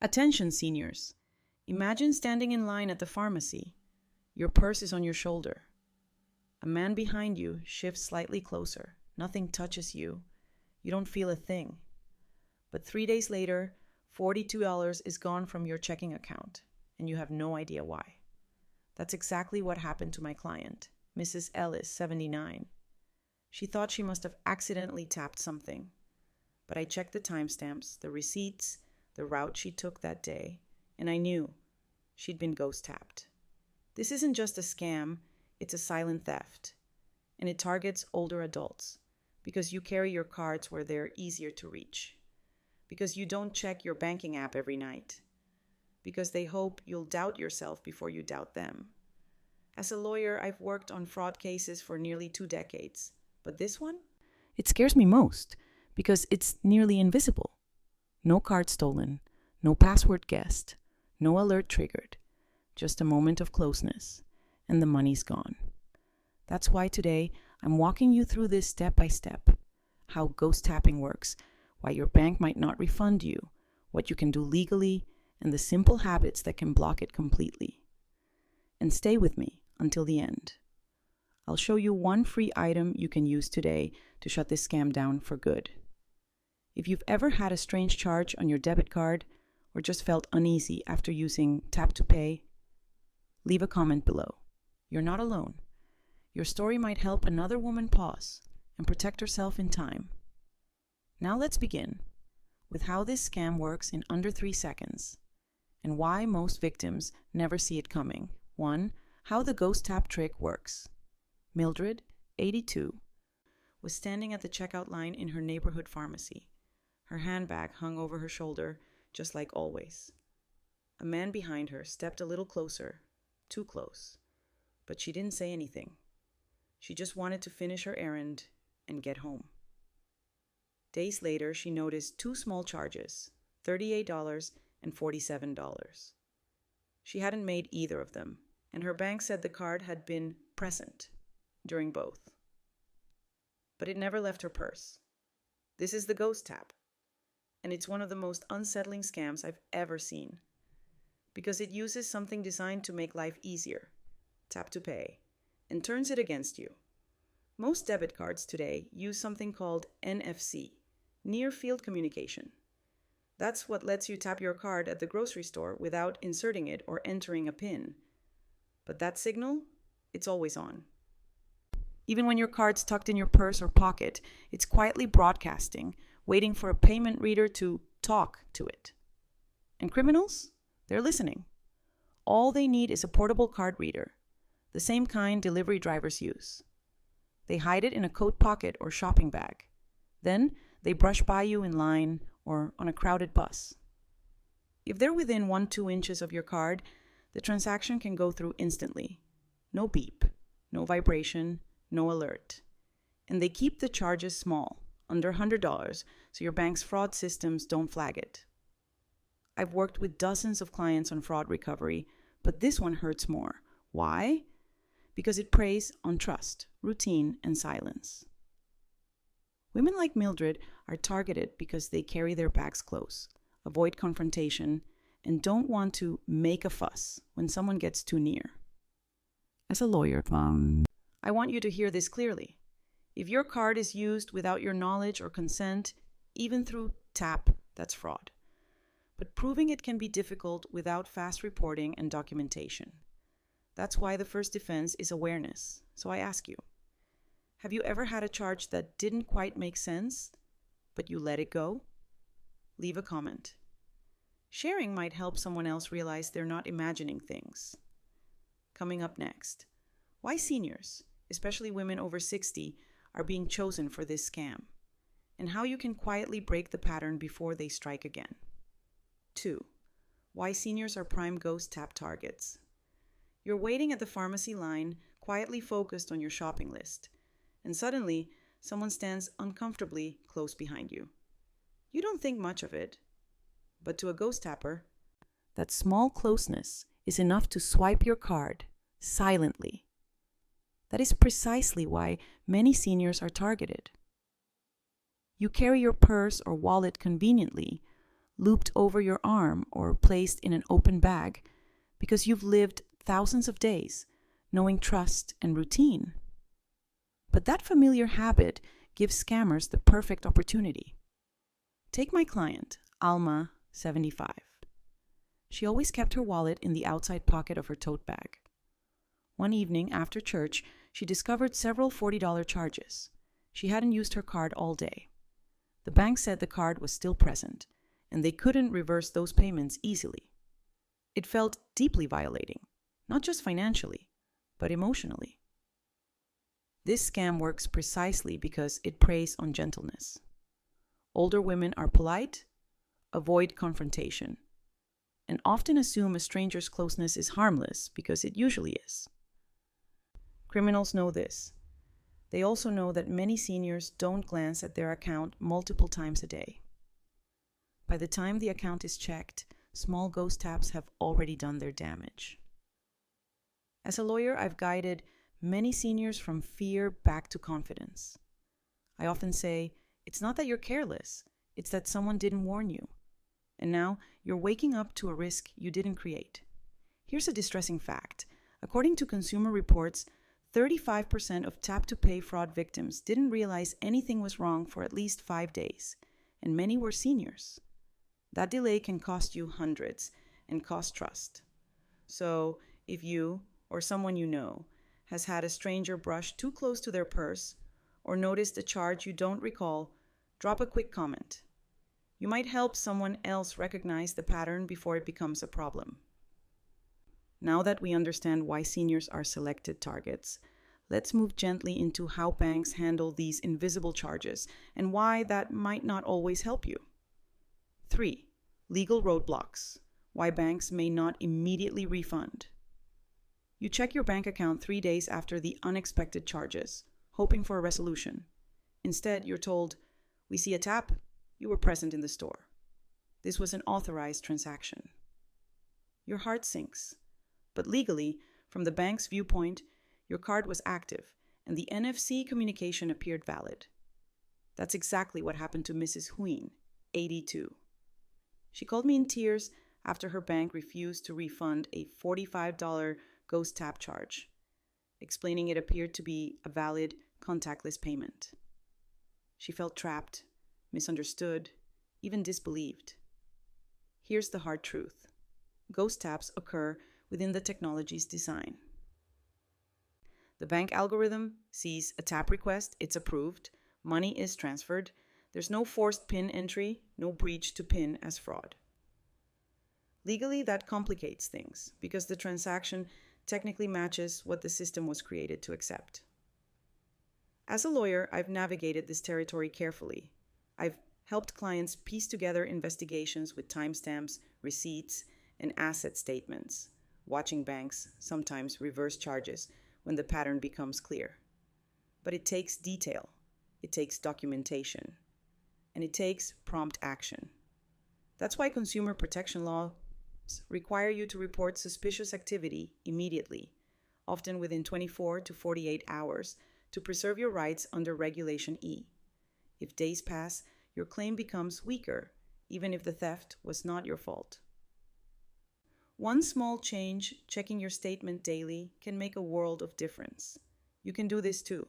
Attention, seniors. Imagine standing in line at the pharmacy. Your purse is on your shoulder. A man behind you shifts slightly closer. Nothing touches you. You don't feel a thing. But 3 days later, $42 is gone from your checking account, and you have no idea why. That's exactly what happened to my client, Mrs. Ellis, 79. She thought she must have accidentally tapped something. But I checked the timestamps, the receipts, the route she took that day, and I knew she'd been ghost tapped. This isn't just a scam, it's a silent theft. And it targets older adults because you carry your cards where they're easier to reach. Because you don't check your banking app every night. Because they hope you'll doubt yourself before you doubt them. As a lawyer, I've worked on fraud cases for nearly 2 decades. But this one? It scares me most because it's nearly invisible. No card stolen, no password guessed, no alert triggered, just a moment of closeness, and the money's gone. That's why today I'm walking you through this step by step, how ghost tapping works, why your bank might not refund you, what you can do legally, and the simple habits that can block it completely. And stay with me until the end. I'll show you one free item you can use today to shut this scam down for good. If you've ever had a strange charge on your debit card or just felt uneasy after using Tap to Pay, leave a comment below. You're not alone. Your story might help another woman pause and protect herself in time. Now let's begin with how this scam works in under 3 seconds and why most victims never see it coming. 1. How the ghost tap trick works. Mildred, 82, was standing at the checkout line in her neighborhood pharmacy. Her handbag hung over her shoulder, just like always. A man behind her stepped a little closer, too close, but she didn't say anything. She just wanted to finish her errand and get home. Days later, she noticed 2 small charges, $38 and $47. She hadn't made either of them, and her bank said the card had been present during both. But it never left her purse. This is the ghost tap, and it's one of the most unsettling scams I've ever seen because it uses something designed to make life easier, tap to pay, and turns it against you. Most debit cards today use something called NFC, near field communication. That's what lets you tap your card at the grocery store without inserting it or entering a PIN. But that signal, it's always on. Even when your card's tucked in your purse or pocket, it's quietly broadcasting, waiting for a payment reader to talk to it. And criminals? They're listening. All they need is a portable card reader, the same kind delivery drivers use. They hide it in a coat pocket or shopping bag. Then they brush by you in line or on a crowded bus. If they're within 1-2 inches of your card, the transaction can go through instantly. No beep, no vibration, no alert. And they keep the charges small, under $100, so your bank's fraud systems don't flag it. I've worked with dozens of clients on fraud recovery, but this one hurts more. Why? Because it preys on trust, routine, and silence. Women like Mildred are targeted because they carry their bags close, avoid confrontation, and don't want to make a fuss when someone gets too near. As a lawyer, I want you to hear this clearly. If your card is used without your knowledge or consent, even through tap, that's fraud. But proving it can be difficult without fast reporting and documentation. That's why the first defense is awareness. So I ask you, have you ever had a charge that didn't quite make sense, but you let it go? Leave a comment. Sharing might help someone else realize they're not imagining things. Coming up next, why seniors, especially women over 60, are being chosen for this scam, and how you can quietly break the pattern before they strike again. 2. Why seniors are prime ghost tap targets. You're waiting at the pharmacy line, quietly focused on your shopping list, and suddenly someone stands uncomfortably close behind you. You don't think much of it, but to a ghost tapper, that small closeness is enough to swipe your card silently. That is precisely why many seniors are targeted. You carry your purse or wallet conveniently, looped over your arm or placed in an open bag because you've lived thousands of days knowing trust and routine. But that familiar habit gives scammers the perfect opportunity. Take my client, Alma, 75. She always kept her wallet in the outside pocket of her tote bag. One evening after church, she discovered several $40 charges. She hadn't used her card all day. The bank said the card was still present, and they couldn't reverse those payments easily. It felt deeply violating, not just financially, but emotionally. This scam works precisely because it preys on gentleness. Older women are polite, avoid confrontation, and often assume a stranger's closeness is harmless because it usually is. Criminals know this. They also know that many seniors don't glance at their account multiple times a day. By the time the account is checked, small ghost taps have already done their damage. As a lawyer, I've guided many seniors from fear back to confidence. I often say, it's not that you're careless, it's that someone didn't warn you. And now you're waking up to a risk you didn't create. Here's a distressing fact. According to Consumer Reports, 35% of tap-to-pay fraud victims didn't realize anything was wrong for at least 5 days, and many were seniors. That delay can cost you hundreds and cost trust. So, if you or someone you know has had a stranger brush too close to their purse or noticed a charge you don't recall, drop a quick comment. You might help someone else recognize the pattern before it becomes a problem. Now that we understand why seniors are selected targets, let's move gently into how banks handle these invisible charges and why that might not always help you. 3. Legal roadblocks. Why banks may not immediately refund. You check your bank account 3 days after the unexpected charges, hoping for a resolution. Instead, you're told, "We see a tap. You were present in the store. This was an authorized transaction." Your heart sinks. But legally, from the bank's viewpoint, your card was active and the NFC communication appeared valid. That's exactly what happened to Mrs. Huyn, 82. She called me in tears after her bank refused to refund a $45 ghost tap charge, explaining it appeared to be a valid, contactless payment. She felt trapped, misunderstood, even disbelieved. Here's the hard truth. Ghost taps occur within the technology's design. The bank algorithm sees a tap request, it's approved, money is transferred, there's no forced PIN entry, no breach to PIN as fraud. Legally, that complicates things because the transaction technically matches what the system was created to accept. As a lawyer, I've navigated this territory carefully. I've helped clients piece together investigations with timestamps, receipts, and asset statements, watching banks sometimes reverse charges when the pattern becomes clear. But it takes detail, it takes documentation, and it takes prompt action. That's why consumer protection laws require you to report suspicious activity immediately, often within 24 to 48 hours, to preserve your rights under Regulation E. If days pass, your claim becomes weaker, even if the theft was not your fault. One small change, checking your statement daily, can make a world of difference. You can do this too.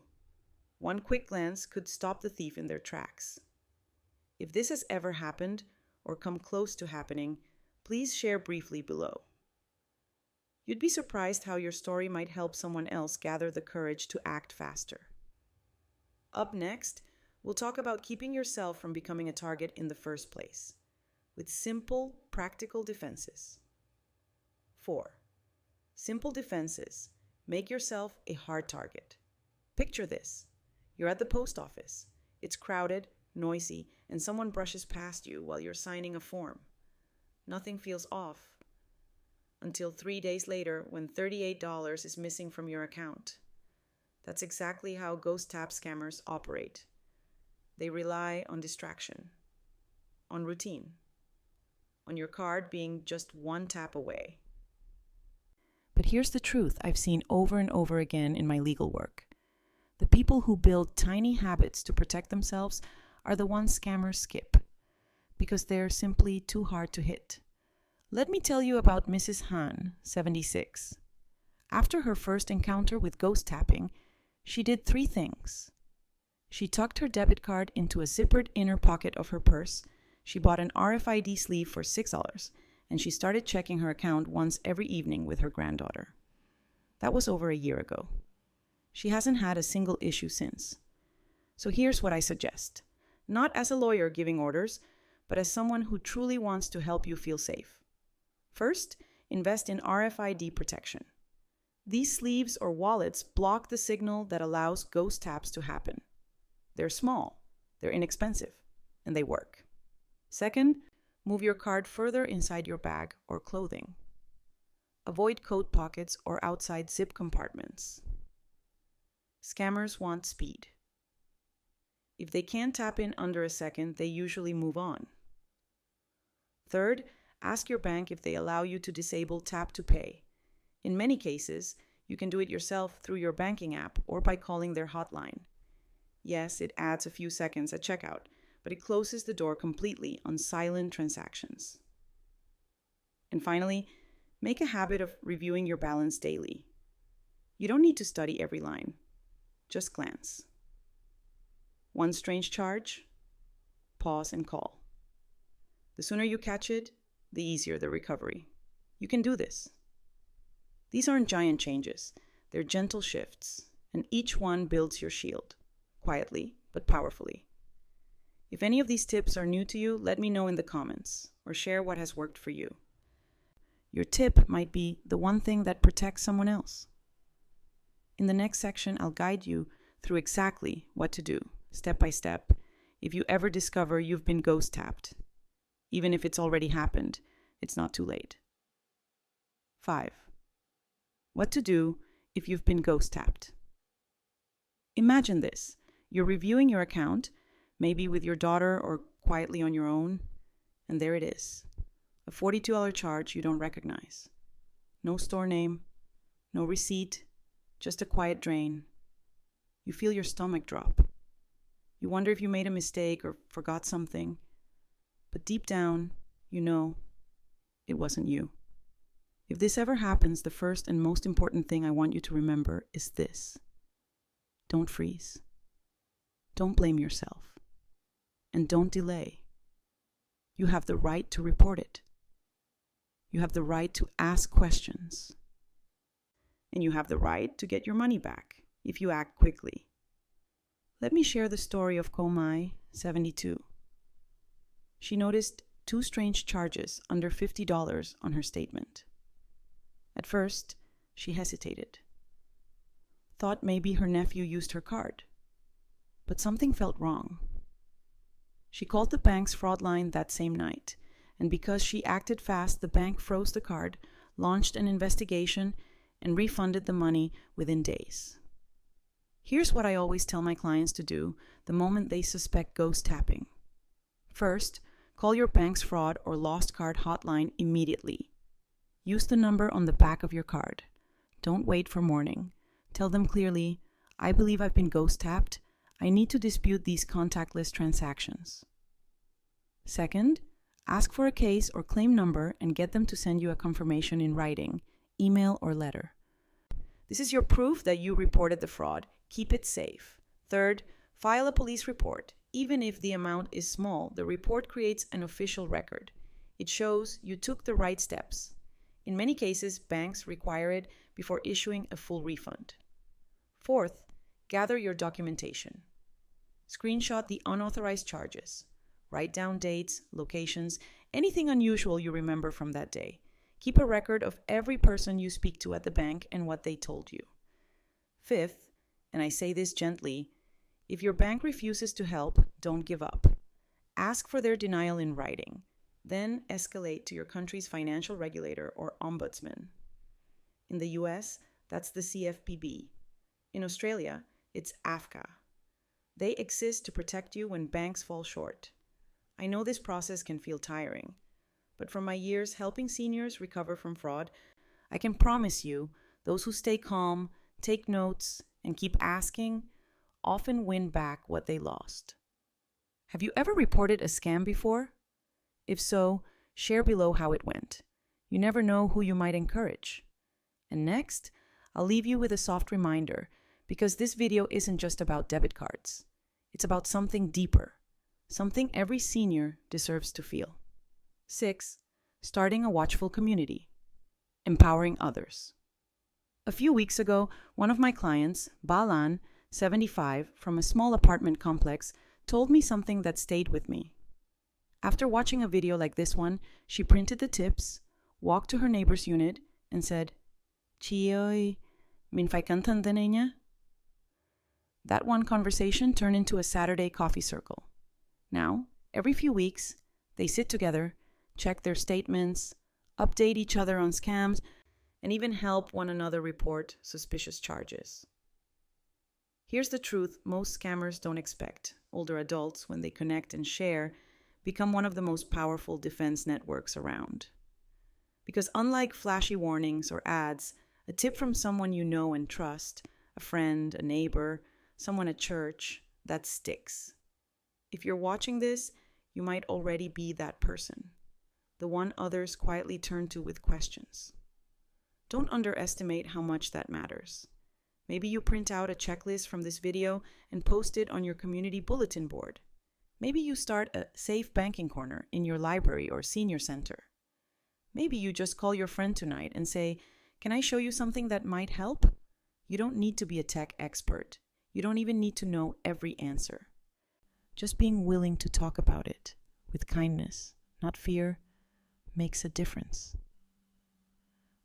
One quick glance could stop the thief in their tracks. If this has ever happened or come close to happening, please share briefly below. You'd be surprised how your story might help someone else gather the courage to act faster. Up next, we'll talk about keeping yourself from becoming a target in the first place, with simple, practical defenses. 4. Simple defenses. Make yourself a hard target. Picture this. You're at the post office. It's crowded, noisy, and someone brushes past you while you're signing a form. Nothing feels off until 3 days later when $38 is missing from your account. That's exactly how ghost tap scammers operate. They rely on distraction, on routine, on your card being just one tap away. But here's the truth I've seen over and over again in my legal work. The people who build tiny habits to protect themselves are the ones scammers skip. because they're simply too hard to hit. Let me tell you about Mrs. Han, 76. After her first encounter with ghost tapping, she did 3 things. She tucked her debit card into a zippered inner pocket of her purse, she bought an RFID sleeve for $6, and she started checking her account once every evening with her granddaughter. That was over a year ago. She hasn't had a single issue since. So here's what I suggest. Not as a lawyer giving orders, but as someone who truly wants to help you feel safe. First, invest in RFID protection. These sleeves or wallets block the signal that allows ghost taps to happen. They're small, they're inexpensive, and they work. Second, move your card further inside your bag or clothing. Avoid coat pockets or outside zip compartments. Scammers want speed. If they can't tap in under a second, they usually move on. Third, ask your bank if they allow you to disable tap to pay. In many cases, you can do it yourself through your banking app or by calling their hotline. Yes, it adds a few seconds at checkout, but it closes the door completely on silent transactions. And finally, make a habit of reviewing your balance daily. You don't need to study every line. Just glance. One strange charge, pause and call. The sooner you catch it, the easier the recovery. You can do this. These aren't giant changes. They're gentle shifts, and each one builds your shield, quietly but powerfully. If any of these tips are new to you, let me know in the comments or share what has worked for you. Your tip might be the one thing that protects someone else. In the next section, I'll guide you through exactly what to do, step by step, if you ever discover you've been ghost tapped. Even if it's already happened, it's not too late. 5. What to do if you've been ghost tapped. Imagine this. You're reviewing your account, maybe with your daughter or quietly on your own, and there it is. A $42 charge you don't recognize. No store name, no receipt, just a quiet drain. You feel your stomach drop. You wonder if you made a mistake or forgot something. But deep down, you know it wasn't you. If this ever happens, the first and most important thing I want you to remember is this. Don't freeze. Don't blame yourself. And don't delay. You have the right to report it. You have the right to ask questions. And you have the right to get your money back if you act quickly. Let me share the story of Komai, 72. She noticed 2 strange charges under $50 on her statement. At first, she hesitated. Thought maybe her nephew used her card. But something felt wrong. She called the bank's fraud line that same night, and because she acted fast, the bank froze the card, launched an investigation, and refunded the money within days. Here's what I always tell my clients to do the moment they suspect ghost tapping. First, call your bank's fraud or lost card hotline immediately. Use the number on the back of your card. Don't wait for morning. Tell them clearly, I believe I've been ghost tapped. I need to dispute these contactless transactions. Second, ask for a case or claim number and get them to send you a confirmation in writing, email or letter. This is your proof that you reported the fraud. Keep it safe. Third, file a police report. Even if the amount is small, the report creates an official record. It shows you took the right steps. In many cases, banks require it before issuing a full refund. Fourth, gather your documentation. Screenshot the unauthorized charges. Write down dates, locations, anything unusual you remember from that day. Keep a record of every person you speak to at the bank and what they told you. Fifth, and I say this gently, if your bank refuses to help, don't give up. Ask for their denial in writing. Then escalate to your country's financial regulator or ombudsman. In the US, that's the CFPB. In Australia, it's AFCA. They exist to protect you when banks fall short. I know this process can feel tiring, but from my years helping seniors recover from fraud, I can promise you those who stay calm, take notes, and keep asking often win back what they lost. Have you ever reported a scam before? If so, share below how it went. You never know who you might encourage. And next, I'll leave you with a soft reminder, because this video isn't just about debit cards. It's about something deeper, something every senior deserves to feel. 6. Starting a watchful community. Empowering others. A few weeks ago, one of my clients, Balan, 75, from a small apartment complex, told me something that stayed with me. After watching a video like this one, she printed the tips, walked to her neighbor's unit, and said, "Chioy, min fay kantan de niña?" That one conversation turned into a Saturday coffee circle. Now, every few weeks, they sit together, check their statements, update each other on scams, and even help one another report suspicious charges. Here's the truth most scammers don't expect. Older adults, when they connect and share, become one of the most powerful defense networks around. Because unlike flashy warnings or ads, a tip from someone you know and trust, a friend, a neighbor, someone at church, that sticks. If you're watching this, you might already be that person, the one others quietly turn to with questions. Don't underestimate how much that matters. Maybe you print out a checklist from this video and post it on your community bulletin board. Maybe you start a safe banking corner in your library or senior center. Maybe you just call your friend tonight and say, "Can I show you something that might help?" You don't need to be a tech expert. You don't even need to know every answer. Just being willing to talk about it with kindness, not fear, makes a difference.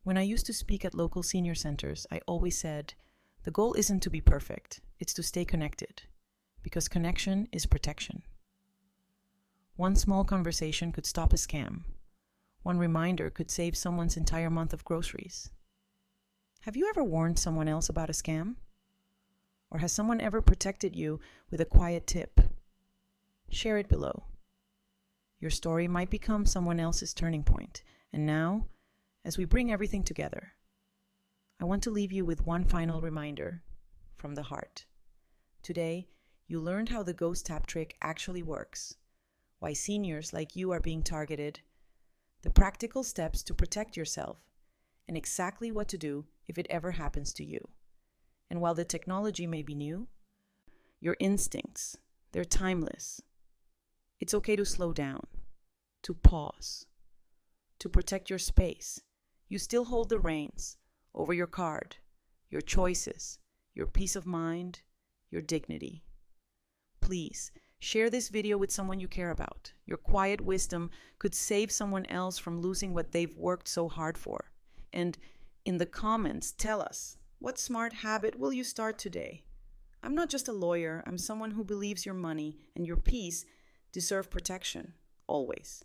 When I used to speak at local senior centers, I always said, the goal isn't to be perfect, it's to stay connected, because connection is protection. One small conversation could stop a scam. One reminder could save someone's entire month of groceries. Have you ever warned someone else about a scam? Or has someone ever protected you with a quiet tip? Share it below. Your story might become someone else's turning point. And now, as we bring everything together, I want to leave you with one final reminder from the heart. Today, you learned how the ghost tap trick actually works, why seniors like you are being targeted, the practical steps to protect yourself, and exactly what to do if it ever happens to you. And while the technology may be new, your instincts, they're timeless. It's okay to slow down, to pause, to protect your space. You still hold the reins over your card, your choices, your peace of mind, your dignity. Please share this video with someone you care about. Your quiet wisdom could save someone else from losing what they've worked so hard for. And in the comments, tell us, what smart habit will you start today? I'm not just a lawyer, I'm someone who believes your money and your peace deserve protection, always.